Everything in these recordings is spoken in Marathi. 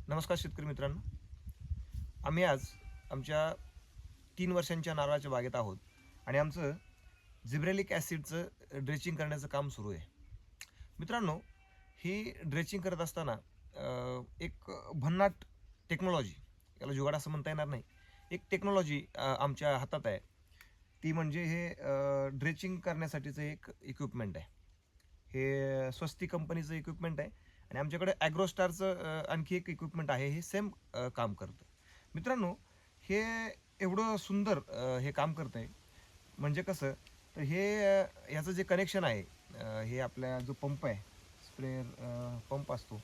नमस्कार शेतकरी मित्रांनो. आम्ही आज आमच्या 3 वर्षांच्या नारळाच्या बागेत आहोत आणि आमचं जिब्रेलिक ॲसिडचं ड्रेचिंग करण्याचं काम सुरू आहे. मित्रांनो, ही ड्रेचिंग करत असताना एक भन्नाट टेक्नॉलॉजी, याला जुगाड असं म्हणता येणार नाही, एक टेक्नॉलॉजी आमच्या हातात आहे. ती म्हणजे हे ड्रेचिंग करण्यासाठीचं एक इक्विपमेंट आहे. हे स्वस्ती कंपनीचं इक्विपमेंट आहे आणि आमच्याकडे ॲग्रोस्टारचं आणखी एक इक्विपमेंट आहे. हे सेम काम करतं. मित्रांनो, हे एवढं सुंदर हे काम करतं आहे. म्हणजे कसं, तर हे ह्याचं जे कनेक्शन आहे, हे आपला जो पंप आहे, स्प्रेअर पंप असतो,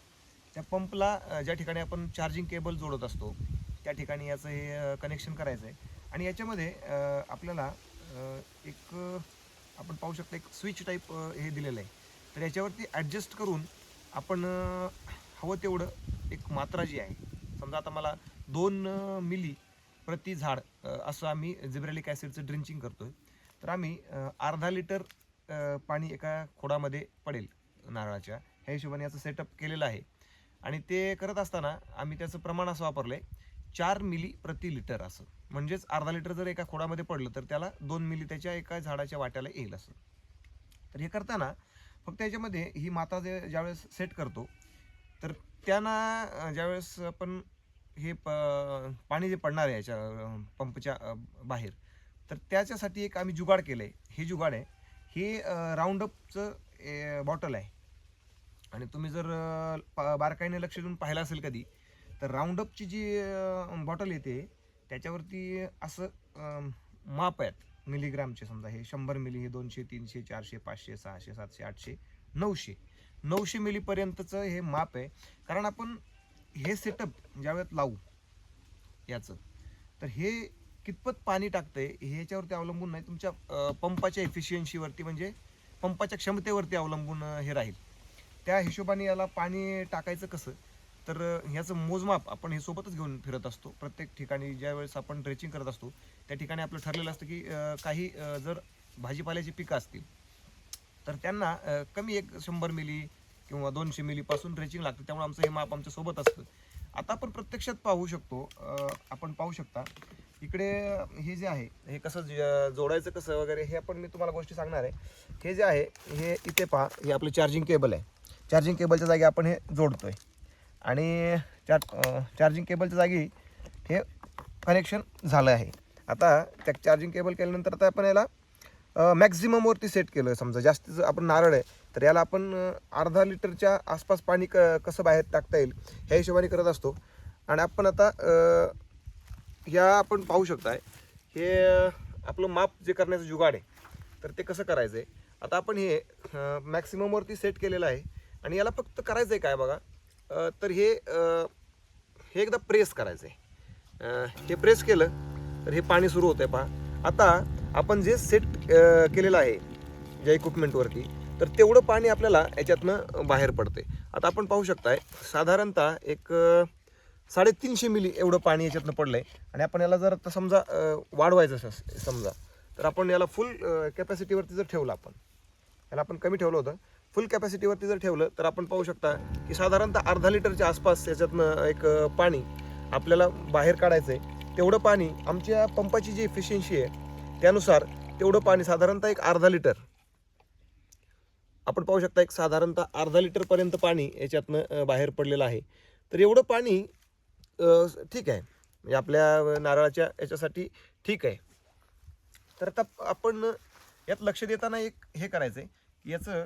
त्या पंपला ज्या ठिकाणी आपण चार्जिंग केबल जोडत असतो त्या ठिकाणी याचं हे कनेक्शन करायचं आहे. आणि याच्यामध्ये आपल्याला एक आपण पाहू शकता, एक स्विच टाईप हे दिलेलं आहे. तर याच्यावरती ॲडजस्ट करून आपण हवं तेवढं एक मात्रा जी आहे, समजा आता मला 2 मिली प्रति झाड असं आम्ही जिब्रेलिक ॲसिडचं ड्रिंचिंग करतोय. तर आम्ही अर्धा लिटर पाणी एका खोडामध्ये पडेल नारळाच्या, ह्या हिशोबाने याचं सेटअप केलेलं आहे. आणि ते करत असताना आम्ही त्याचं प्रमाण असं वापरलं आहे, 4 मिली प्रति लिटर असं. म्हणजेच अर्धा लिटर जर एका खोडामध्ये पडलं तर त्याला 2 मिली त्याच्या एका झाडाच्या वाट्याला येईल असं. तर हे करताना फक्त याच्यामध्ये ही मात्रा ज्यावेळेस सेट करतो, तर त्यांना ज्यावेळेस आपण हे पाणी जे पडणार आहे याच्या पंपच्या बाहेर, तर त्याच्यासाठी एक आम्ही जुगाड केलं आहे. हे जुगाड आहे, हे राऊंडअपचं बॉटल आहे. आणि तुम्ही जर बारकाईने लक्ष देऊन पाहिलं असेल कधी, तर राऊंडअपची जी बॉटल येते त्याच्यावरती असं माप आहेत मिलीग्रामचे. समजा हे 100 मिली, हे 200, 300, 400, 500, 600, 700, 800, 900 मिलीपर्यंतचं हे माप आहे. कारण आपण हे सेटअप ज्यावेळेत लावू याचं, तर हे कितपत पाणी टाकतंय हे याच्यावरती अवलंबून नाही, तुमच्या पंपाच्या एफिशियन्सीवरती, म्हणजे पंपाच्या क्षमतेवरती अवलंबून हे राहील. त्या हिशोबाने याला पाणी टाकायचं कसं, तर ह्याचं मोजमाप आपण हे सोबतच घेऊन फिरत असतो. प्रत्येक ठिकाणी ज्यावेळेस आपण ड्रेचिंग करत असतो त्या ठिकाणी आपलं ठरलेलं असतं की काही जर भाजीपाल्याची पिकं असतील तर त्यांना कमी एक 100 मिली किंवा 200 मिलीपासून ड्रेचिंग लागतं. त्यामुळे आमचं हे माप आमच्या सोबत असतं. आता आपण प्रत्यक्षात पाहू शकतो, आपण पाहू शकता इकडे हे जे आहे, हे कसं जोडायचं कसं वगैरे, हे पण मी तुम्हाला गोष्टी सांगणार आहे. हे जे आहे, हे इथे पहा, हे आपलं चार्जिंग केबल आहे. चार्जिंग केबलच्या जागी आपण हे जोडतोय आणि चार्जिंग केबलच्या जागी हे कनेक्शन झालं आहे. आता त्या चार्जिंग केबल केल्यानंतर आता आपण याला मॅक्झिममवरती सेट केलं. समजा जास्तीचं आपण नारळ आहे तर याला आपण अर्धा लिटरच्या आसपास पाणी कसं बाहेर टाकता येईल ह्या हिशोबाने करत असतो. आणि आपण आता या आपण पाहू शकताय, हे आपलं माप जे करण्याचं जुगाड आहे, तर ते कसं करायचं आहे. आता आपण हे मॅक्सिममवरती सेट केलेलं आहे आणि याला फक्त करायचं आहे काय बघा, तर हे एकदा प्रेस करायचं आहे. हे प्रेस केलं तर हे पाणी सुरू होतं आहे पहा. आता आपण जे सेट केलेलं आहे ज्या इक्विपमेंटवरती, तर तेवढं पाणी आपल्याला याच्यातनं बाहेर पडते. आता आपण पाहू शकताय, साधारणतः एक 350 मिली एवढं पाणी याच्यातनं पडलं आहे. आणि आपण याला जर आता समजा वाढवायचं समजा, तर आपण याला फुल कॅपॅसिटीवरती जर ठेवलं, याला आपण कमी ठेवलं होतं, फुल कॅपॅसिटीवरती जर ठेवलं तर आपण पाहू शकता की साधारणतः अर्धा लिटरच्या आसपास याच्यातनं एक पाणी आपल्याला बाहेर काढायचं आहे. तेवढं पाणी आमच्या पंपाची जी एफिशियन्सी आहे त्यानुसार तेवढं पाणी साधारणतः एक अर्धा लिटर आपण पाहू शकता, एक साधारणतः अर्धा लिटरपर्यंत पाणी याच्यातनं बाहेर पडलेलं आहे. तर एवढं पाणी ठीक आहे, म्हणजे आपल्या नारळाच्या याच्यासाठी ठीक आहे. तर आता आपण यात लक्ष देताना एक हे करायचं आहे की याचं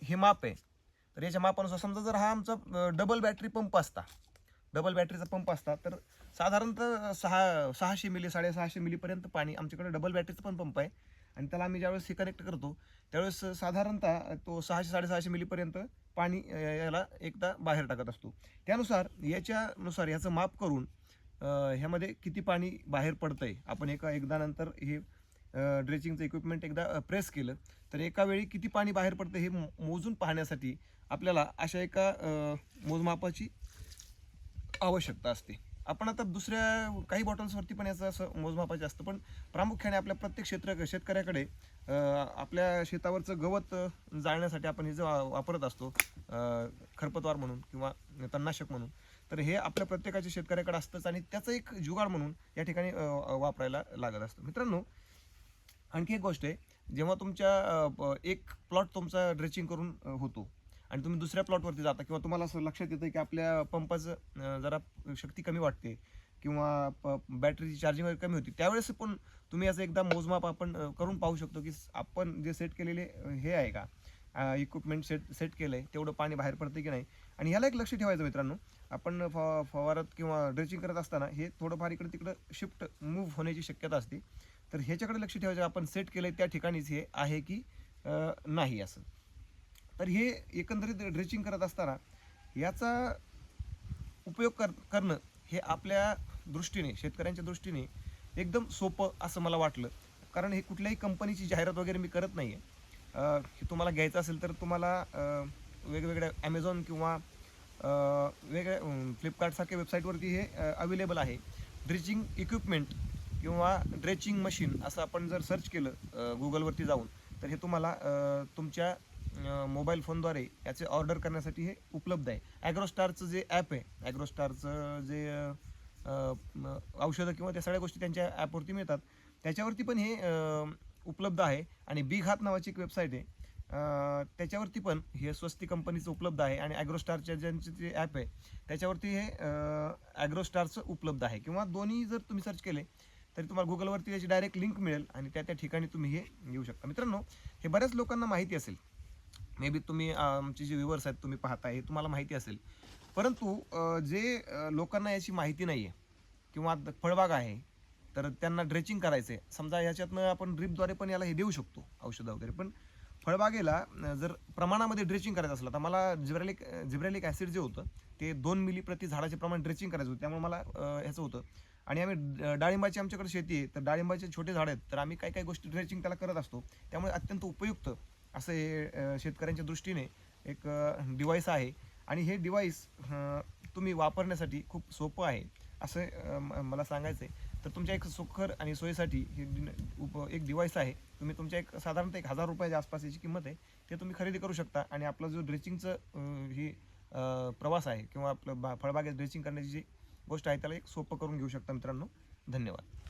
हे माप आहे. तर याच्या मापानुसार समजा जर हा आमचा डबल बॅटरी पंप असता, डबल बॅटरीचा पंप असता, तर साधारणतः 600 मिली 650 मिलीपर्यंत पाणी, आमच्याकडे डबल बॅटरीचा पण पंप आहे आणि त्याला आम्ही ज्यावेळेस हे कनेक्ट करतो त्यावेळेस साधारणतः तो 600-650 मिलीपर्यंत पाणी याला एकदा बाहेर टाकत असतो. त्यानुसार याच्यानुसार ह्याचं माप करून ह्यामध्ये किती पाणी बाहेर पडतं आहे, आपण एकदा नंतर हे ड्रेचिंगचं इक्विपमेंट एकदा प्रेस केलं तर एका वेळी किती पाणी बाहेर पडतं हे मोजून पाहण्यासाठी आपल्याला अशा एका मोजमापाची आवश्यकता असते. आपण आता दुसऱ्या काही बॉटल्सवरती पण याचं असं मोजमापाचं असतं, पण प्रामुख्याने आपल्या प्रत्येक शेतकऱ्याकडे आपल्या शेतावरचं गवत जाळण्यासाठी आपण हे जे वापरत असतो खरपतवार म्हणून किंवा तणनाशक म्हणून, तर हे आपल्या प्रत्येकाच्या शेतकऱ्याकडे असतंच आणि त्याचं एक जुगाड म्हणून या ठिकाणी वापरायला लागत असतं. मित्रांनो, आणखी एक गोष्ट आहे, जेव्हा तुमच्या एक प्लॉट तुमचा ड्रेचिंग करून होतो आणि तुम्ही दुसऱ्या प्लॉटवरती जाता किंवा तुम्हाला असं लक्षात येतं की आपल्या पंपाचं जरा शक्ती कमी वाटते किंवा बॅटरीची चार्जिंग वगैरे कमी होती, त्यावेळेस पण तुम्ही याचं एकदा मोजमाप आपण करून पाहू शकतो की आपण जे सेट केलेले हे आहे का, इक्विपमेंट सेट केलं आहे तेवढं पाणी बाहेर पडतं की नाही. आणि ह्याला एक लक्ष ठेवायचं मित्रांनो, आपण फवारत किंवा ड्रेचिंग करत असताना हे थोडंफार इकडे तिकडं शिफ्ट मूव्ह होण्याची शक्यता असते. तर ह्याच्याकडे लक्ष ठेवायचं, आपण सेट केलं आहे त्या ठिकाणीच हे आहे की नाही असं. तर हे एकंदरीत ड्रेचिंग करत असताना याचा उपयोग करणं हे आपल्या दृष्टीने, शेतकऱ्यांच्या दृष्टीने एकदम सोपं असं मला वाटलं. कारण हे कुठल्याही कंपनीची जाहिरात वगैरे मी करत नाही आहे. हे तुम्हाला घ्यायचं असेल तर तुम्हाला वेगवेगळ्या ॲमेझॉन किंवा वेगळ्या फ्लिपकार्टसारख्या वेबसाईटवरती हे अवेलेबल आहे. ड्रेचिंग इक्विपमेंट किंवा ड्रेचिंग मशीन असं आपण जर सर्च केलं गुगलवरती जाऊन, तर हे तुम्हाला तुमच्या मोबाईल फोनद्वारे याचे ऑर्डर करण्यासाठी हे उपलब्ध आहे. ॲग्रोस्टारचं जे ॲप आहे, ॲग्रोस्टारचं जे औषधं किंवा त्या सगळ्या गोष्टी त्यांच्या ॲपवरती मिळतात, त्याच्यावरती पण हे उपलब्ध आहे. आणि बिग हात नावाची एक वेबसाईट आहे, त्याच्यावरती पण हे स्वस्ती कंपनीचं उपलब्ध आहे. आणि ॲग्रोस्टारच्या ज्यांचे जे ॲप आहे त्याच्यावरती हे ॲग्रोस्टारचं उपलब्ध आहे. किंवा दोन्ही जर तुम्ही सर्च केले तरी तुम्हाला गुगलवरती त्याची डायरेक्ट लिंक मिळेल आणि त्या ठिकाणी तुम्ही हे घेऊ शकता. मित्रांनो, हे बऱ्याच लोकांना माहिती असेल, मे बी तुम्ही आमचे जे व्ह्युअर्स आहेत तुम्ही पाहताय हे तुम्हाला माहिती असेल, परंतु जे लोकांना याची माहिती नाही आहे किंवा फळबाग आहे तर त्यांना ड्रेचिंग करायचं आहे, समजा याच्यातनं आपण ड्रिपद्वारे पण याला हे देऊ शकतो औषधं वगैरे, पण फळबागेला जर प्रमाणामध्ये ड्रेचिंग करायचं असलं तर मला जिब्रेलिक ॲसिड जे होतं ते 2 मिली प्रति झाडाचे प्रमाण ड्रेचिंग करायचं होतं. त्यामुळे मला ह्याचं होतं. आणि आम्ही डाळिंबाची आमच्याकडे शेती आहे, तर डाळिंबाचे छोटे झाड आहेत, तर आम्ही काही काही गोष्टी ड्रेचिंग त्याला करत असतो. त्यामुळे अत्यंत उपयुक्त असं हे शेतकऱ्यांच्या दृष्टीने एक डिव्हाइस आहे. आणि हे डिव्हाइस तुम्ही वापरण्यासाठी खूप सोपं आहे असं मला सांगायचं आहे. तर तुमच्या एक सुखकर आणि सोयीसाठी हे एक डिव्हाइस आहे. तुम्ही तुमच्या एक साधारणतः 1000 रुपयाच्या आसपास याची किंमत आहे, ते तुम्ही खरेदी करू शकता. आणि आपला जो ड्रेचिंगचं ही प्रवास आहे किंवा आपलं फळबागेत ड्रेचिंग करण्याची जी गोष्ट आहे त्याला एक सोपं करून घेऊ शकता मित्रांनो. धन्यवाद.